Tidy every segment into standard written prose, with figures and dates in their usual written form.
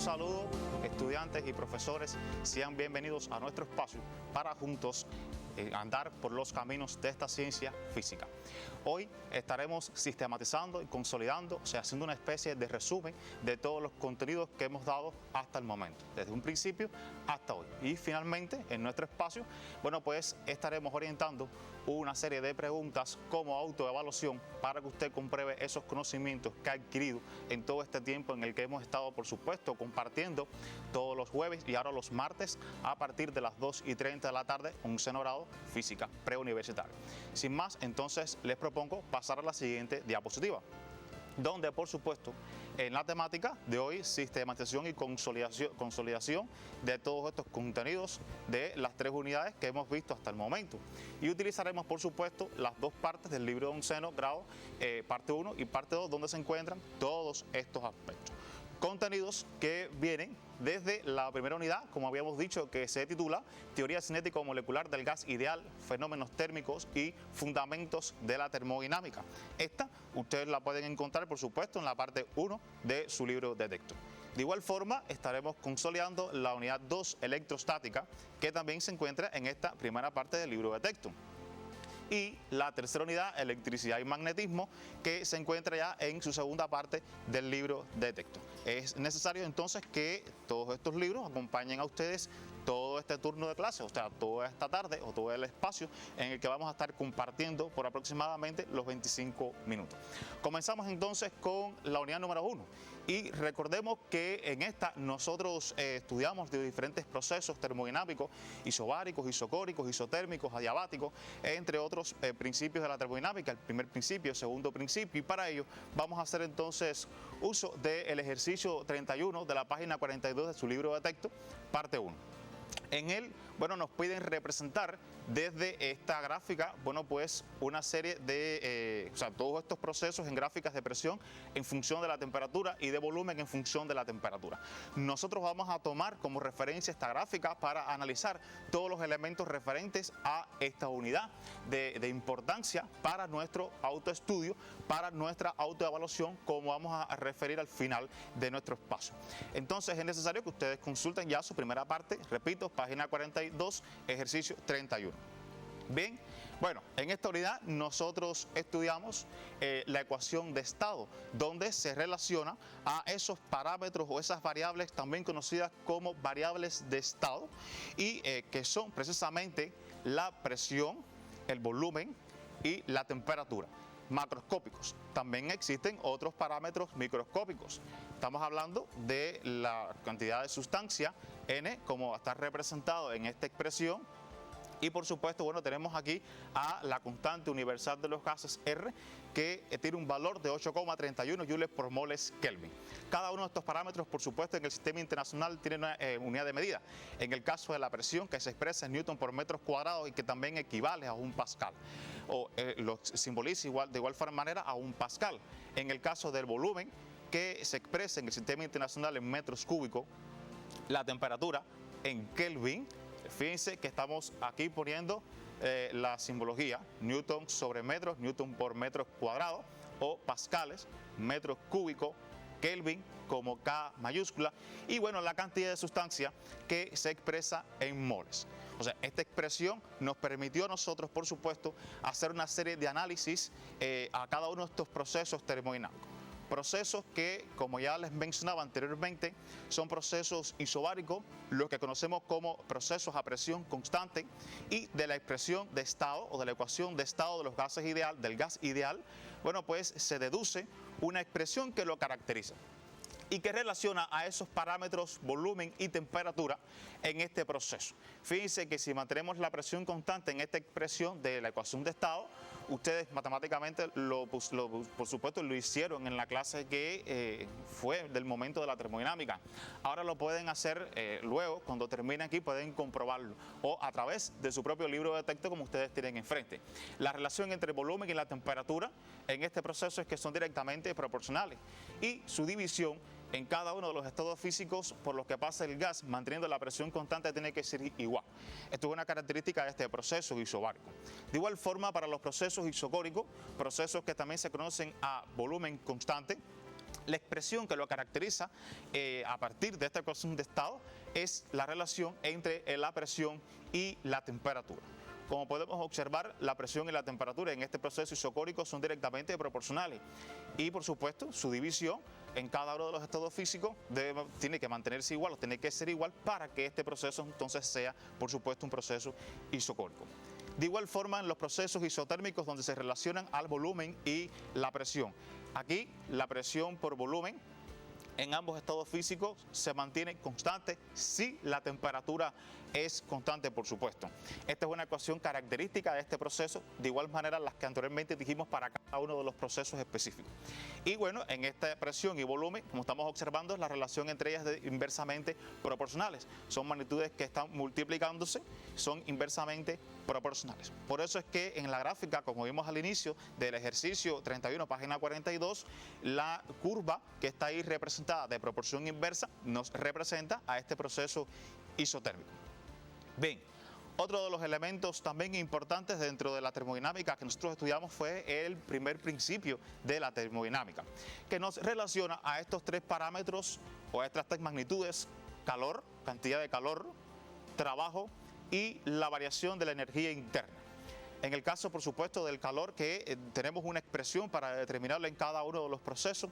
saludo, estudiantes y profesores. Sean bienvenidos a nuestro espacio para juntos andar por los caminos de esta ciencia física. Hoy estaremos sistematizando y consolidando, o sea, haciendo una especie de resumen de todos los contenidos que hemos dado hasta el momento, desde un principio hasta hoy. Y finalmente, en nuestro espacio, bueno, pues estaremos orientando una serie de preguntas como autoevaluación para que usted compruebe esos conocimientos que ha adquirido en todo este tiempo en el que hemos estado, por supuesto, compartiendo todos los jueves y ahora los martes a partir de las 2:30 de la tarde, un seno grado física preuniversitaria. Sin más, entonces les propongo pasar a la siguiente diapositiva, donde por supuesto en la temática de hoy, sistematización y consolidación de todos estos contenidos de las 3 unidades que hemos visto hasta el momento. Y utilizaremos por supuesto las 2 partes del libro de onceno grado, parte 1 y parte 2, donde se encuentran todos estos aspectos. Contenidos que vienen desde la primera unidad, como habíamos dicho, que se titula Teoría cinético-molecular del gas ideal, fenómenos térmicos y fundamentos de la termodinámica. Esta ustedes la pueden encontrar, por supuesto, en la parte 1 de su libro de texto. De igual forma, estaremos consolidando la unidad 2, electrostática, que también se encuentra en esta primera parte del libro de texto. Y la tercera unidad, electricidad y magnetismo, que se encuentra ya en su segunda parte del libro de texto. Es necesario entonces que todos estos libros acompañen a ustedes todo este turno de clase, o sea, toda esta tarde o todo el espacio en el que vamos a estar compartiendo por aproximadamente los 25 minutos. Comenzamos entonces con la unidad número 1. Y recordemos que en esta nosotros estudiamos de diferentes procesos termodinámicos, isobáricos, isocóricos, isotérmicos, adiabáticos, entre otros principios de la termodinámica, el primer principio, el segundo principio, y para ello vamos a hacer entonces uso del ejercicio 31 de la página 42 de su libro de texto, parte 1. En él, bueno, nos piden representar desde esta gráfica, bueno, pues una serie de, todos estos procesos en gráficas de presión en función de la temperatura y de volumen en función de la temperatura. Nosotros vamos a tomar como referencia esta gráfica para analizar todos los elementos referentes a esta unidad de importancia para nuestro autoestudio, para nuestra autoevaluación, como vamos a referir al final de nuestro espacio. Entonces es necesario que ustedes consulten ya su primera parte, repito, página 42, ejercicio 31. Bien, bueno, en esta unidad nosotros estudiamos la ecuación de estado, donde se relaciona a esos parámetros o esas variables también conocidas como variables de estado y que son precisamente la presión, el volumen y la temperatura. Macroscópicos. También existen otros parámetros microscópicos. Estamos hablando de la cantidad de sustancia N, como está representado en esta expresión. Y por supuesto, bueno, tenemos aquí a la constante universal de los gases R, que tiene un valor de 8,31 joules por moles Kelvin. Cada uno de estos parámetros, por supuesto, en el sistema internacional tiene una unidad de medida. En el caso de la presión, que se expresa en newton por metros cuadrados y que también equivale a un pascal, o lo simboliza de igual manera a un pascal. En el caso del volumen, que se expresa en el sistema internacional en metros cúbicos, la temperatura en Kelvin. Fíjense que estamos aquí poniendo la simbología, newton sobre metros, newton por metros cuadrados, o pascales, metros cúbicos, Kelvin como K mayúscula, y bueno, la cantidad de sustancia que se expresa en moles. O sea, esta expresión nos permitió a nosotros, por supuesto, hacer una serie de análisis a cada uno de estos procesos termodinámicos. Procesos que, como ya les mencionaba anteriormente, son procesos isobáricos, los que conocemos como procesos a presión constante, y de la expresión de estado o de la ecuación de estado de los gases ideal, del gas ideal, bueno, pues se deduce una expresión que lo caracteriza y que relaciona a esos parámetros volumen y temperatura en este proceso. Fíjense que si mantenemos la presión constante en esta expresión de la ecuación de estado, ustedes matemáticamente por supuesto lo hicieron en la clase que fue del momento de la termodinámica. Ahora lo pueden hacer luego, cuando termine aquí pueden comprobarlo, o a través de su propio libro de texto como ustedes tienen enfrente. La relación entre el volumen y la temperatura en este proceso es que son directamente proporcionales, y su división en cada uno de los estados físicos por los que pasa el gas, manteniendo la presión constante, tiene que ser igual. Esto es una característica de este proceso isobárico. De igual forma, para los procesos isocóricos, procesos que también se conocen a volumen constante, La expresión que lo caracteriza a partir de esta ecuación de estado es la relación entre la presión y la temperatura. Como podemos observar, la presión y la temperatura en este proceso isocórico son directamente proporcionales y, por supuesto, su división en cada uno de los estados físicos tiene que mantenerse igual o tiene que ser igual para que este proceso entonces sea, por supuesto, un proceso isocórico. De igual forma, en los procesos isotérmicos donde se relacionan al volumen y la presión. Aquí, la presión por volumen en ambos estados físicos se mantiene constante si la temperatura es constante, por supuesto. Esta es una ecuación característica de este proceso, de igual manera las que anteriormente dijimos para cada uno de los procesos específicos. Y bueno, en esta presión y volumen, como estamos observando, la relación entre ellas es inversamente proporcionales. Son magnitudes que están multiplicándose, son inversamente proporcionales. Por eso es que en la gráfica, como vimos al inicio del ejercicio 31, página 42, la curva que está ahí representada de proporción inversa nos representa a este proceso isotérmico. Bien, otro de los elementos también importantes dentro de la termodinámica que nosotros estudiamos fue el primer principio de la termodinámica, que nos relaciona a estos tres parámetros o a estas tres magnitudes: calor, cantidad de calor, trabajo y la variación de la energía interna. En el caso, por supuesto, del calor, que tenemos una expresión para determinarlo en cada uno de los procesos.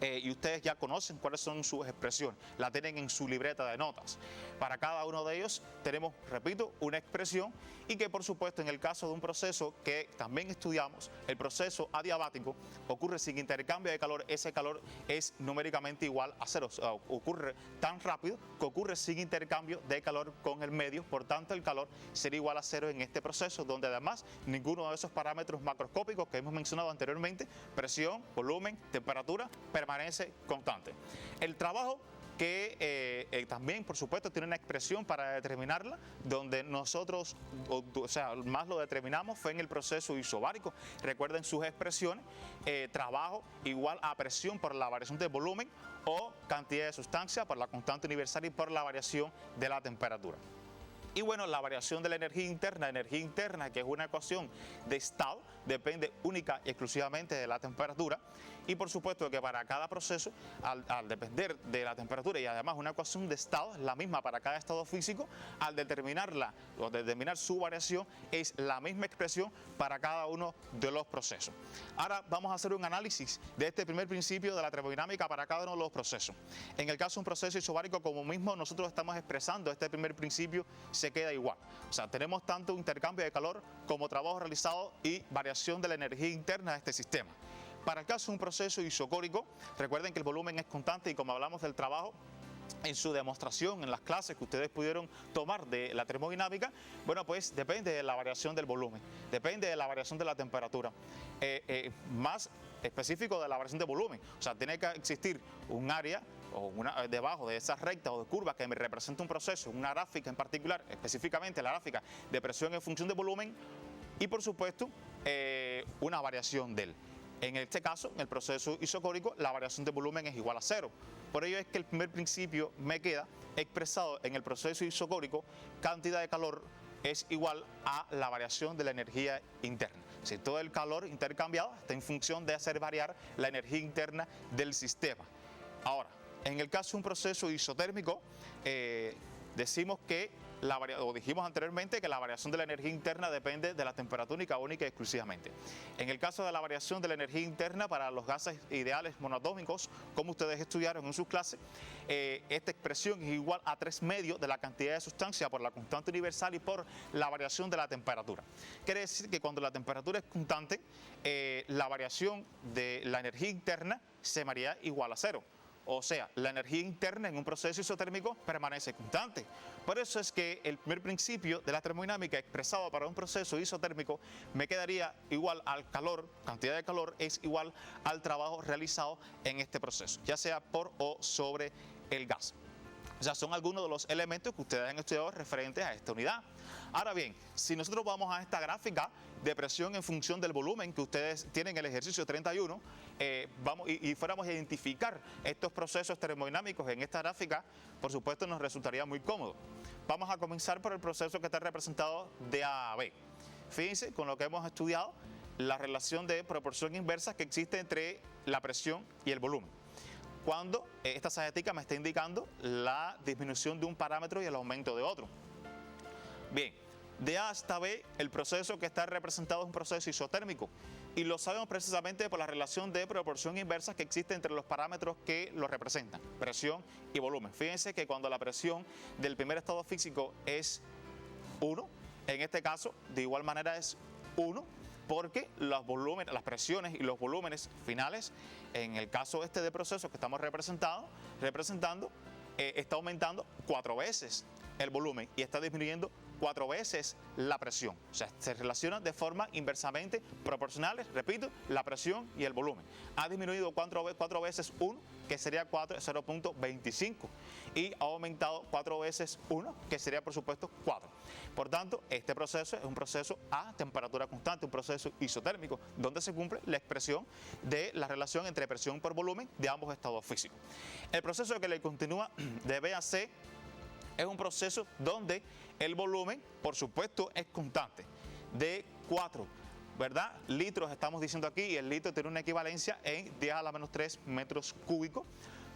Y ustedes ya conocen cuáles son sus expresiones, la tienen en su libreta de notas. Para cada uno de ellos tenemos, repito, una expresión, y que por supuesto en el caso de un proceso que también estudiamos, el proceso adiabático, ocurre sin intercambio de calor. Ese calor es numéricamente igual a cero, o sea, ocurre tan rápido que ocurre sin intercambio de calor con el medio. Por tanto, el calor sería igual a cero en este proceso, donde además ninguno de esos parámetros macroscópicos que hemos mencionado anteriormente, presión, volumen, temperatura, permanece constante. El trabajo, que también, por supuesto, tiene una expresión para determinarla, donde nosotros, más lo determinamos fue en el proceso isobárico. Recuerden sus expresiones: trabajo igual a presión por la variación del volumen, o cantidad de sustancia por la constante universal y por la variación de la temperatura. Y bueno, la variación de la energía interna, que es una ecuación de estado, depende única y exclusivamente de la temperatura. Y por supuesto que para cada proceso, al depender de la temperatura, y además una ecuación de estado es la misma para cada estado físico, al determinarla o determinar su variación es la misma expresión para cada uno de los procesos. Ahora vamos a hacer un análisis de este primer principio de la termodinámica para cada uno de los procesos. En el caso de un proceso isobárico, como mismo nosotros estamos expresando, este primer principio se queda igual. O sea, tenemos tanto intercambio de calor como trabajo realizado y variación de la energía interna de este sistema. Para el caso de un proceso isocórico, recuerden que el volumen es constante, y como hablamos del trabajo en su demostración en las clases que ustedes pudieron tomar de la termodinámica, bueno, pues depende de la variación del volumen, depende de la variación de la temperatura. Más específico de la variación de volumen, o sea, tiene que existir un área o debajo de esas rectas o de curvas que me representa un proceso, una gráfica en particular, específicamente la gráfica de presión en función de volumen, y por supuesto una variación de él. En este caso, en el proceso isocórico, la variación de volumen es igual a cero. Por ello es que el primer principio me queda expresado en el proceso isocórico: cantidad de calor es igual a la variación de la energía interna. Si todo el calor intercambiado está en función de hacer variar la energía interna del sistema. Ahora, en el caso de un proceso isotérmico, decimos que dijimos anteriormente que la variación de la energía interna depende de la temperatura única y exclusivamente. En el caso de la variación de la energía interna para los gases ideales monoatómicos, como ustedes estudiaron en sus clases, esta expresión es igual a 3/2 de la cantidad de sustancia por la constante universal y por la variación de la temperatura. Quiere decir que cuando la temperatura es constante, la variación de la energía interna se me haría igual a cero. O sea, la energía interna en un proceso isotérmico permanece constante. Por eso es que el primer principio de la termodinámica expresado para un proceso isotérmico me quedaría igual al calor, cantidad de calor es igual al trabajo realizado en este proceso, ya sea por o sobre el gas. O sea, son algunos de los elementos que ustedes han estudiado referentes a esta unidad. Ahora bien, si nosotros vamos a esta gráfica de presión en función del volumen que ustedes tienen en el ejercicio 31, y fuéramos a identificar estos procesos termodinámicos en esta gráfica, por supuesto nos resultaría muy cómodo. Vamos a comenzar por el proceso que está representado de A a B. Fíjense, con lo que hemos estudiado, la relación de proporción inversa que existe entre la presión y el volumen, cuando esta sagetica me está indicando la disminución de un parámetro y el aumento de otro. Bien, de A hasta B, el proceso que está representado es un proceso isotérmico, y lo sabemos precisamente por la relación de proporción inversa que existe entre los parámetros que lo representan, presión y volumen. Fíjense que cuando la presión del primer estado físico es 1, en este caso de igual manera es 1, porque los volúmenes, las presiones y los volúmenes finales, en el caso de proceso que estamos representando, está aumentando 4 veces el volumen y está disminuyendo 4 veces la presión. O sea, se relacionan de forma inversamente proporcionales, repito, la presión y el volumen. Ha disminuido 4 veces 1, que sería 0.25, y ha aumentado 4 veces 1, que sería por supuesto 4. Por tanto, este proceso es un proceso a temperatura constante, un proceso isotérmico, donde se cumple la expresión de la relación entre presión por volumen de ambos estados físicos. El proceso que le continúa de B a C es un proceso donde el volumen, por supuesto, es constante, de 4, ¿verdad? Litros estamos diciendo aquí, y el litro tiene una equivalencia en 10 a la menos 3 metros cúbicos.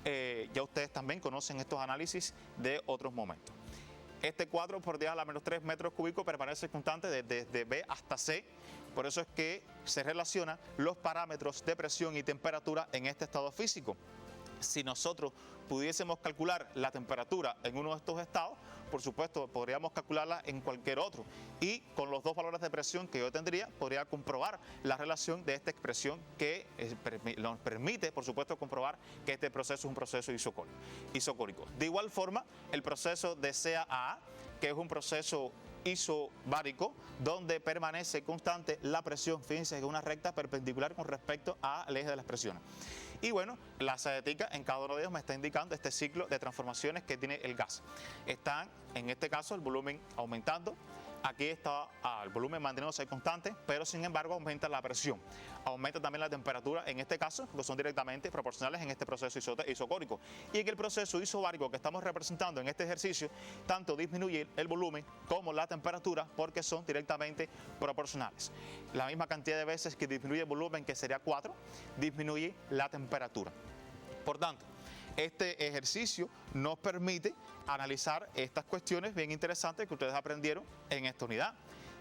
Ya ustedes también conocen estos análisis de otros momentos. Este 4 por 10 a la menos 3 metros cúbicos permanece constante desde B hasta C. Por eso es que se relacionan los parámetros de presión y temperatura en este estado físico. Si nosotros pudiésemos calcular la temperatura en uno de estos estados, por supuesto podríamos calcularla en cualquier otro, y con los dos valores de presión que yo tendría podría comprobar la relación de esta expresión que nos permite, por supuesto, comprobar que este proceso es un proceso isocórico. De igual forma, el proceso de C a A, que es un proceso isobárico, donde permanece constante la presión, fíjense que es una recta perpendicular con respecto al eje de las presiones. Y bueno, la sagetica en cada uno de ellos me está indicando este ciclo de transformaciones que tiene el gas. Están, en este caso, el volumen aumentando. Aquí está el volumen manteniéndose constante, pero sin embargo aumenta la presión. Aumenta también la temperatura, en este caso, que son directamente proporcionales en este proceso isocórico. Y en el proceso isobárico que estamos representando en este ejercicio, tanto disminuye el volumen como la temperatura, porque son directamente proporcionales. La misma cantidad de veces que disminuye el volumen, que sería 4, disminuye la temperatura. Por tanto, este ejercicio nos permite analizar estas cuestiones bien interesantes que ustedes aprendieron en esta unidad.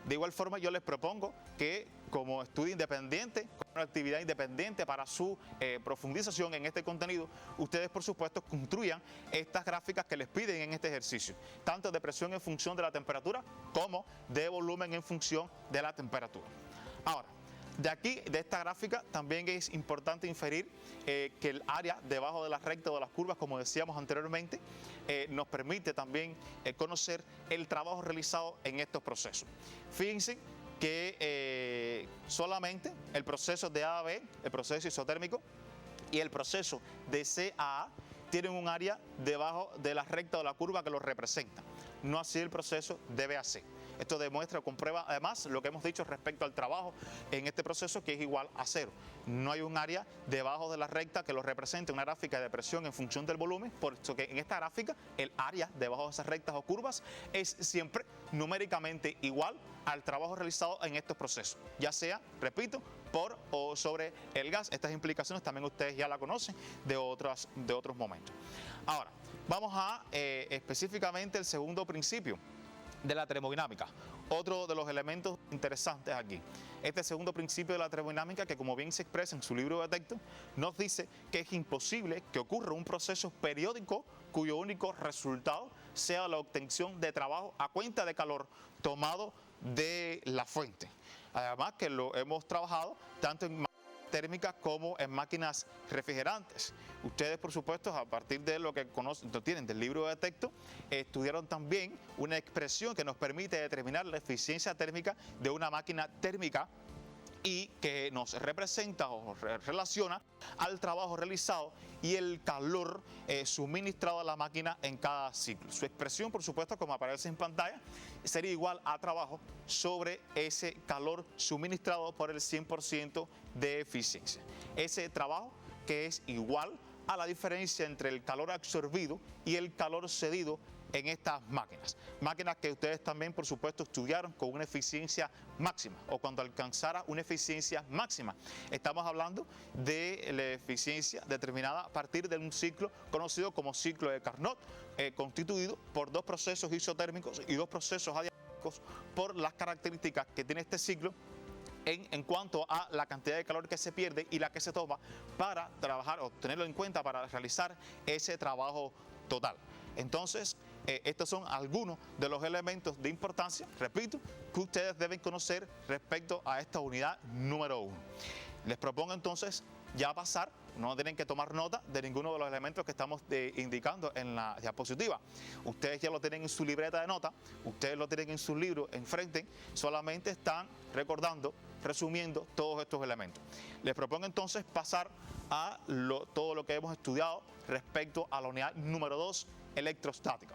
De igual forma, yo les propongo que como estudio independiente, como una actividad independiente para su profundización en este contenido, ustedes por supuesto construyan estas gráficas que les piden en este ejercicio, tanto de presión en función de la temperatura como de volumen en función de la temperatura. Ahora, de aquí, de esta gráfica, también es importante inferir que el área debajo de la recta o de las curvas, como decíamos anteriormente, nos permite también conocer el trabajo realizado en estos procesos. Fíjense que solamente el proceso de A a B, el proceso isotérmico, y el proceso de C a A tienen un área debajo de la recta o de la curva que los representa. No así el proceso de B a C. Esto demuestra o comprueba además lo que hemos dicho respecto al trabajo en este proceso, que es igual a 0. No hay un área debajo de la recta que lo represente, una gráfica de presión en función del volumen, por eso que en esta gráfica el área debajo de esas rectas o curvas es siempre numéricamente igual al trabajo realizado en estos procesos, ya sea, repito, por o sobre el gas. Estas implicaciones también ustedes ya la conocen de otros momentos. Ahora, vamos a específicamente el segundo principio de la termodinámica, otro de los elementos interesantes aquí. Este segundo principio de la termodinámica, que como bien se expresa en su libro de texto, nos dice que es imposible que ocurra un proceso periódico cuyo único resultado sea la obtención de trabajo a cuenta de calor tomado de la fuente. Además que lo hemos trabajado tanto en térmicas como en máquinas refrigerantes. Ustedes, por supuesto, a partir de lo que conocen, lo tienen del libro de texto, estudiaron también una expresión que nos permite determinar la eficiencia térmica de una máquina térmica y que nos representa o relaciona al trabajo realizado y el calor suministrado a la máquina en cada ciclo. Su expresión, por supuesto, como aparece en pantalla, sería igual a trabajo sobre ese calor suministrado por el 100% de eficiencia. Ese trabajo que es igual a la diferencia entre el calor absorbido y el calor cedido en estas máquinas. Máquinas que ustedes también, por supuesto, estudiaron con una eficiencia máxima o cuando alcanzara una eficiencia máxima. Estamos hablando de la eficiencia determinada a partir de un ciclo conocido como ciclo de Carnot, constituido por dos procesos isotérmicos y dos procesos adiabáticos por las características que tiene este ciclo en cuanto a la cantidad de calor que se pierde y la que se toma para trabajar o tenerlo en cuenta para realizar ese trabajo total. Entonces, estos son algunos de los elementos de importancia, repito, que ustedes deben conocer respecto a esta unidad número 1. Les propongo entonces ya pasar, no tienen que tomar nota de ninguno de los elementos que estamos indicando en la diapositiva. Ustedes ya lo tienen en su libreta de nota, ustedes lo tienen en su libro enfrente, solamente están recordando, resumiendo todos estos elementos. Les propongo entonces pasar a todo lo que hemos estudiado respecto a la unidad número 2, electrostática.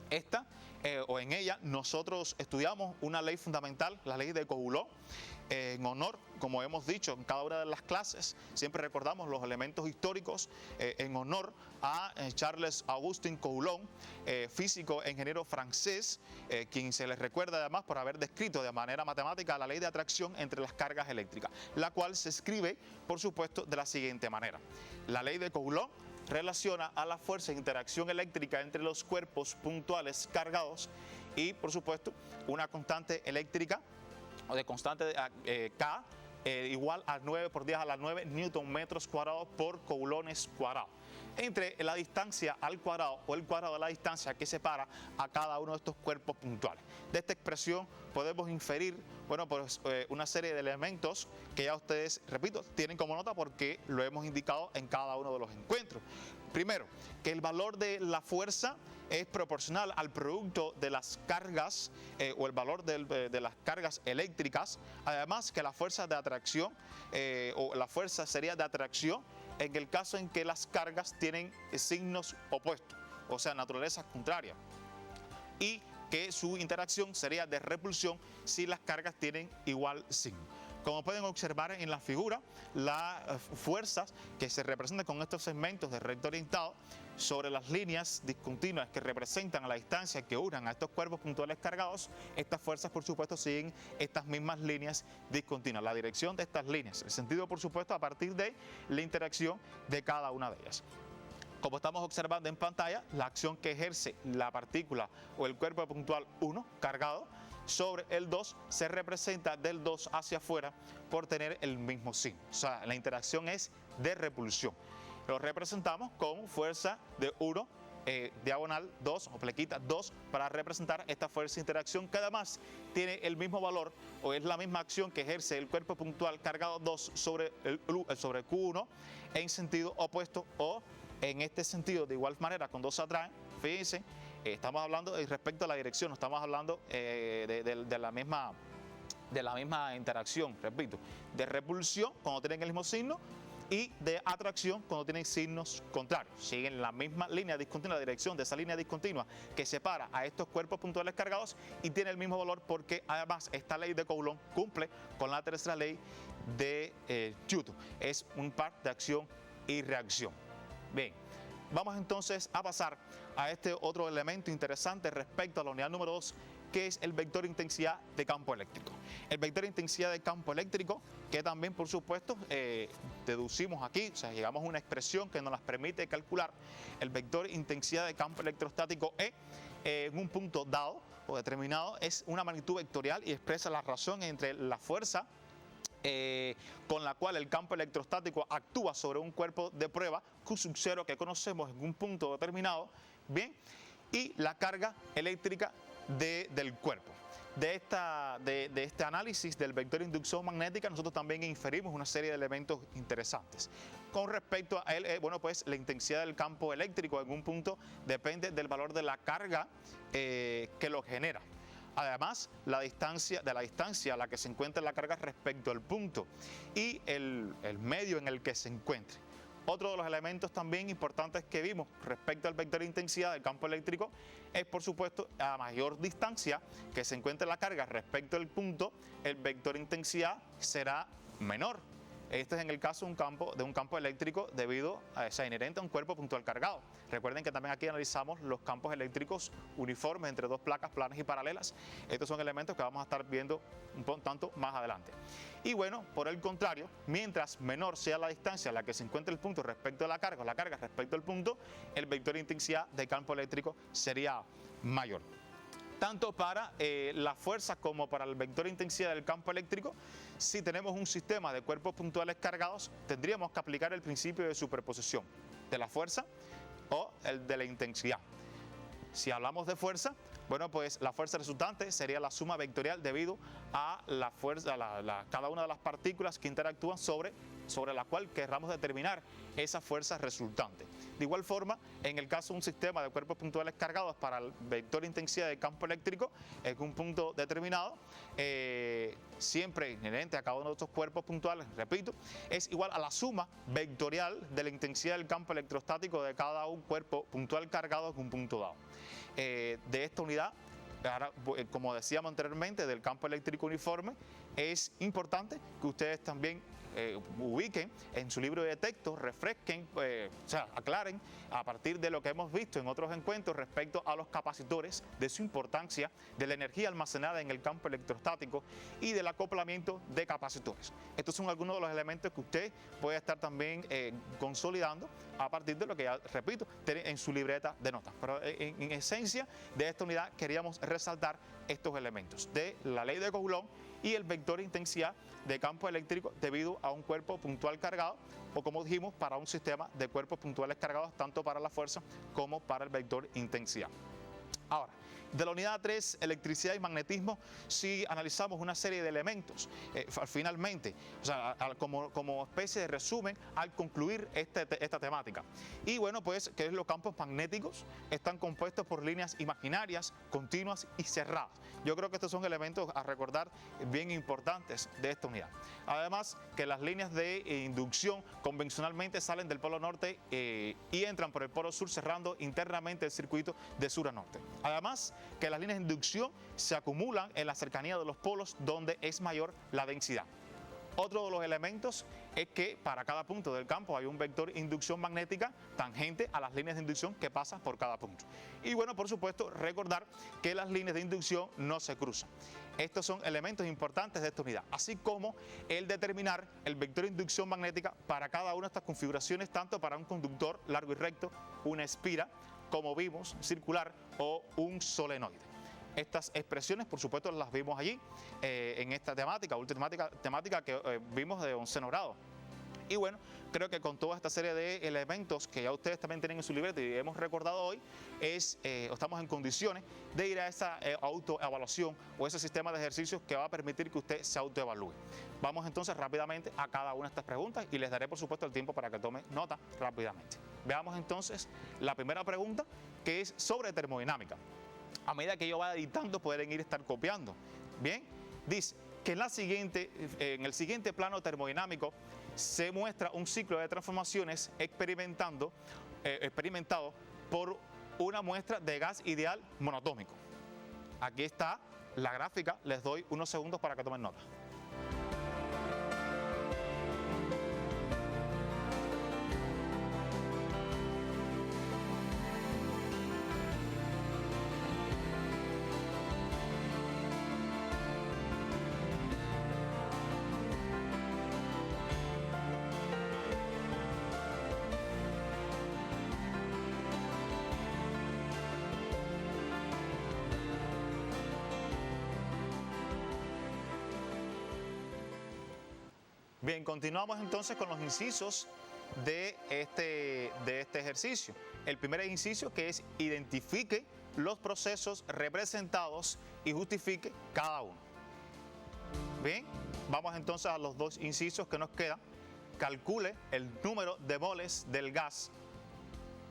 Esta, o en ella, nosotros estudiamos una ley fundamental, la ley de Coulomb, en honor, como hemos dicho en cada una de las clases, siempre recordamos los elementos históricos en honor a Charles Augustin Coulomb, físico e ingeniero francés, quien se les recuerda además por haber descrito de manera matemática la ley de atracción entre las cargas eléctricas, la cual se escribe, por supuesto, de la siguiente manera. La ley de Coulomb relaciona a la fuerza de interacción eléctrica entre los cuerpos puntuales cargados y, por supuesto, una constante eléctrica o de constante K igual a 9 por 10 a la 9 newton metros cuadrados por coulombs cuadrados, entre la distancia al cuadrado o el cuadrado de la distancia que separa a cada uno de estos cuerpos puntuales. De esta expresión podemos inferir, bueno, pues una serie de elementos que ya ustedes, repito, tienen como nota porque lo hemos indicado en cada uno de los encuentros. Primero, que el valor de la fuerza es proporcional al producto de las cargas o el valor de las cargas eléctricas. Además, que la fuerza de atracción o la fuerza sería de atracción en el caso en que las cargas tienen signos opuestos, o sea, naturaleza contraria. Y que su interacción sería de repulsión si las cargas tienen igual signo. Como pueden observar en la figura, las fuerzas que se representan con estos segmentos de recto orientado sobre las líneas discontinuas que representan a la distancia que unan a estos cuerpos puntuales cargados, estas fuerzas por supuesto siguen estas mismas líneas discontinuas, la dirección de estas líneas, el sentido por supuesto a partir de la interacción de cada una de ellas. Como estamos observando en pantalla, la acción que ejerce la partícula o el cuerpo puntual 1 cargado sobre el 2 se representa del 2 hacia afuera por tener el mismo signo. O sea, la interacción es de repulsión. Lo representamos con fuerza de 1 diagonal 2 o plequita 2 para representar esta fuerza de interacción que además tiene el mismo valor o es la misma acción que ejerce el cuerpo puntual cargado 2 sobre Q1 en sentido opuesto o en este sentido de igual manera con 2 atraen. Fíjense, estamos hablando respecto a la dirección, no estamos hablando de la misma interacción, repito, de repulsión cuando tienen el mismo signo y de atracción cuando tienen signos contrarios. Siguen la misma línea discontinua, la dirección de esa línea discontinua que separa a estos cuerpos puntuales cargados y tiene el mismo valor porque además esta ley de Coulomb cumple con la tercera ley de Newton. Es un par de acción y reacción. Bien, vamos entonces a pasar a este otro elemento interesante respecto a la unidad número 2, que es el vector de intensidad de campo eléctrico. El vector de intensidad de campo eléctrico, que también por supuesto deducimos aquí, o sea, llegamos a una expresión que nos las permite calcular. El vector de intensidad de campo electrostático E en un punto dado o determinado es una magnitud vectorial y expresa la razón entre la fuerza con la cual el campo electrostático actúa sobre un cuerpo de prueba Q sub 0 que conocemos en un punto determinado, bien, y la carga eléctrica del cuerpo. De este análisis del vector de inducción magnética nosotros también inferimos una serie de elementos interesantes. Con respecto a él, bueno, pues la intensidad del campo eléctrico en un punto depende del valor de la carga que lo genera. Además, la distancia a la que se encuentra la carga respecto al punto y el medio en el que se encuentre. Otro de los elementos también importantes que vimos respecto al vector de intensidad del campo eléctrico es, por supuesto, a mayor distancia que se encuentre la carga respecto al punto, el vector de intensidad será menor. Este es en el caso de un campo eléctrico debido a esa inherente a un cuerpo puntual cargado. Recuerden que también aquí analizamos los campos eléctricos uniformes entre dos placas planas y paralelas. Estos son elementos que vamos a estar viendo un tanto más adelante. Y bueno, por el contrario, mientras menor sea la distancia a la que se encuentra el punto respecto a la carga respecto al punto, el vector de intensidad del campo eléctrico sería mayor. Tanto para la fuerza como para el vector de intensidad del campo eléctrico, si tenemos un sistema de cuerpos puntuales cargados, tendríamos que aplicar el principio de superposición de la fuerza o el de la intensidad. Si hablamos de fuerza, bueno, pues la fuerza resultante sería la suma vectorial debido a la fuerza, cada una de las partículas que interactúan sobre la cual querramos determinar esa fuerza resultante. De igual forma, en el caso de un sistema de cuerpos puntuales cargados para el vector de intensidad del campo eléctrico, en un punto determinado, siempre inherente a cada uno de estos cuerpos puntuales, repito, es igual a la suma vectorial de la intensidad del campo electrostático de cada un cuerpo puntual cargado en un punto dado. De esta unidad, ahora, como decíamos anteriormente, del campo eléctrico uniforme, es importante que ustedes también ubiquen en su libro de texto, refresquen, aclaren a partir de lo que hemos visto en otros encuentros respecto a los capacitores, de su importancia, de la energía almacenada en el campo electrostático y del acoplamiento de capacitores. Estos son algunos de los elementos que usted puede estar también consolidando a partir de lo que ya, repito, tiene en su libreta de notas. Pero en esencia de esta unidad queríamos resaltar estos elementos de la ley de Coulomb y el vector de intensidad de campo eléctrico debido a un cuerpo puntual cargado, o como dijimos, para un sistema de cuerpos puntuales cargados tanto para la fuerza como para el vector intensidad. Ahora, de la unidad 3, electricidad y magnetismo, si analizamos una serie de elementos, finalmente, o sea, como especie de resumen al concluir esta temática. Y bueno, pues, que los campos magnéticos están compuestos por líneas imaginarias, continuas y cerradas. Yo creo que estos son elementos a recordar bien importantes de esta unidad. Además, que las líneas de inducción convencionalmente salen del polo norte y entran por el polo sur, cerrando internamente el circuito de sur a norte. Además, que las líneas de inducción se acumulan en la cercanía de los polos donde es mayor la densidad. Otro de los elementos es que para cada punto del campo hay un vector de inducción magnética tangente a las líneas de inducción que pasan por cada punto. Y bueno, por supuesto, recordar que las líneas de inducción no se cruzan. Estos son elementos importantes de esta unidad, así como el determinar el vector de inducción magnética para cada una de estas configuraciones, tanto para un conductor largo y recto, una espira, como vimos, circular o un solenoide. Estas expresiones, por supuesto, las vimos allí en esta última temática que vimos de 11º grado. Y bueno, creo que con toda esta serie de elementos que ya ustedes también tienen en su libreta y hemos recordado hoy, estamos en condiciones de ir a esa autoevaluación o ese sistema de ejercicios que va a permitir que usted se autoevalúe. Vamos entonces rápidamente a cada una de estas preguntas y les daré, por supuesto, el tiempo para que tome nota rápidamente. Veamos entonces la primera pregunta, que es sobre termodinámica. A medida que yo vaya editando, pueden estar copiando. Bien, dice que en el siguiente plano termodinámico se muestra un ciclo de transformaciones experimentado por una muestra de gas ideal monoatómico. Aquí está la gráfica, les doy unos segundos para que tomen nota. Bien, continuamos entonces con los incisos de este ejercicio. El primer inciso, que es identifique los procesos representados y justifique cada uno. Bien, vamos entonces a los dos incisos que nos quedan. Calcule el número de moles del gas.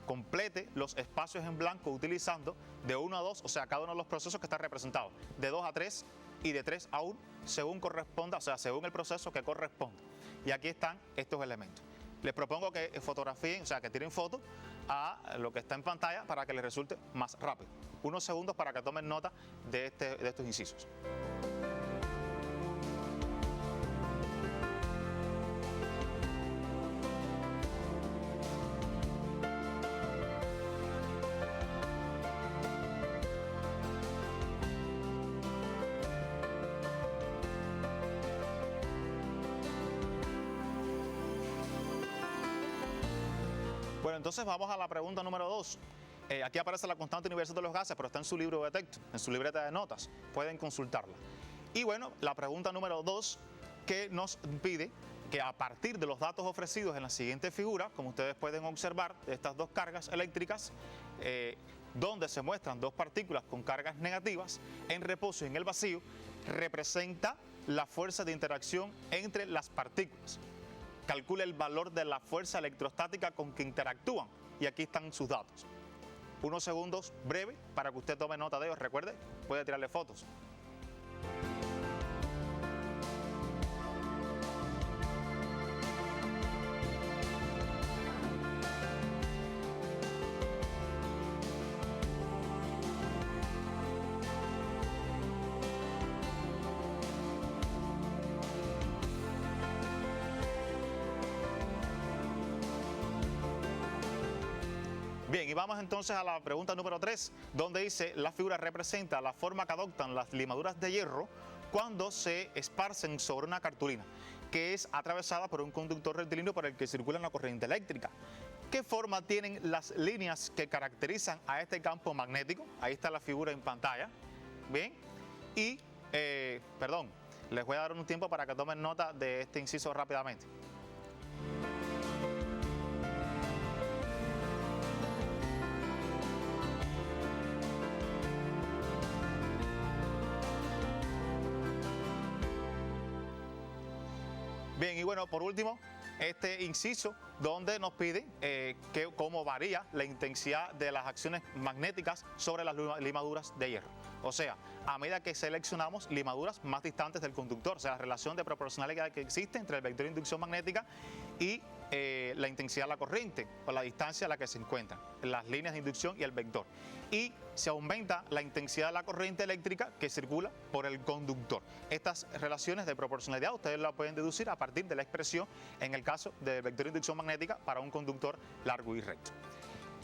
Complete los espacios en blanco utilizando de 1 a 2, o sea, cada uno de los procesos que está representado, de 2 a 3 y de 3 a 1, según corresponda, o sea, según el proceso que corresponda. Y aquí están estos elementos. Les propongo que fotografíen, o sea, que tiren foto a lo que está en pantalla para que les resulte más rápido. Unos segundos para que tomen nota de estos incisos. Bueno, entonces vamos a la pregunta número 2. Aquí aparece la constante universal de los gases, pero está en su libro de texto, en su libreta de notas. Pueden consultarla. Y bueno, la pregunta número 2 que nos pide que a partir de los datos ofrecidos en la siguiente figura, como ustedes pueden observar, de estas dos cargas eléctricas, donde se muestran dos partículas con cargas negativas en reposo y en el vacío, representa la fuerza de interacción entre las partículas. Calcula el valor de la fuerza electrostática con que interactúan. Y aquí están sus datos. Unos segundos breve para que usted tome nota de ellos. Recuerde, puede tirarle fotos. Bien, y vamos entonces a la pregunta número 3, donde dice, la figura representa la forma que adoptan las limaduras de hierro cuando se esparcen sobre una cartulina, que es atravesada por un conductor rectilíneo por el que circula una corriente eléctrica. ¿Qué forma tienen las líneas que caracterizan a este campo magnético? Ahí está la figura en pantalla. Bien, y, les voy a dar un tiempo para que tomen nota de este inciso rápidamente. Bien, y bueno, por último, este inciso donde nos pide cómo varía la intensidad de las acciones magnéticas sobre las limaduras de hierro. O sea, a medida que seleccionamos limaduras más distantes del conductor, o sea, la relación de proporcionalidad que existe entre el vector de inducción magnética y la intensidad de la corriente, o la distancia a la que se encuentran, las líneas de inducción y el vector. Y se aumenta la intensidad de la corriente eléctrica que circula por el conductor. Estas relaciones de proporcionalidad ustedes las pueden deducir a partir de la expresión en el caso del vector de inducción magnética para un conductor largo y recto.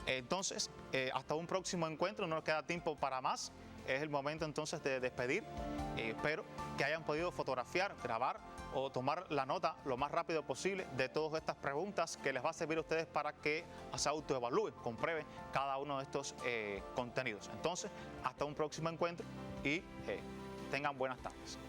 Entonces, hasta un próximo encuentro, no nos queda tiempo para más. Es el momento entonces de despedir. Espero que hayan podido fotografiar, grabar o tomar la nota lo más rápido posible de todas estas preguntas que les va a servir a ustedes para que se autoevalúen, comprueben cada uno de estos contenidos. Entonces, hasta un próximo encuentro y tengan buenas tardes.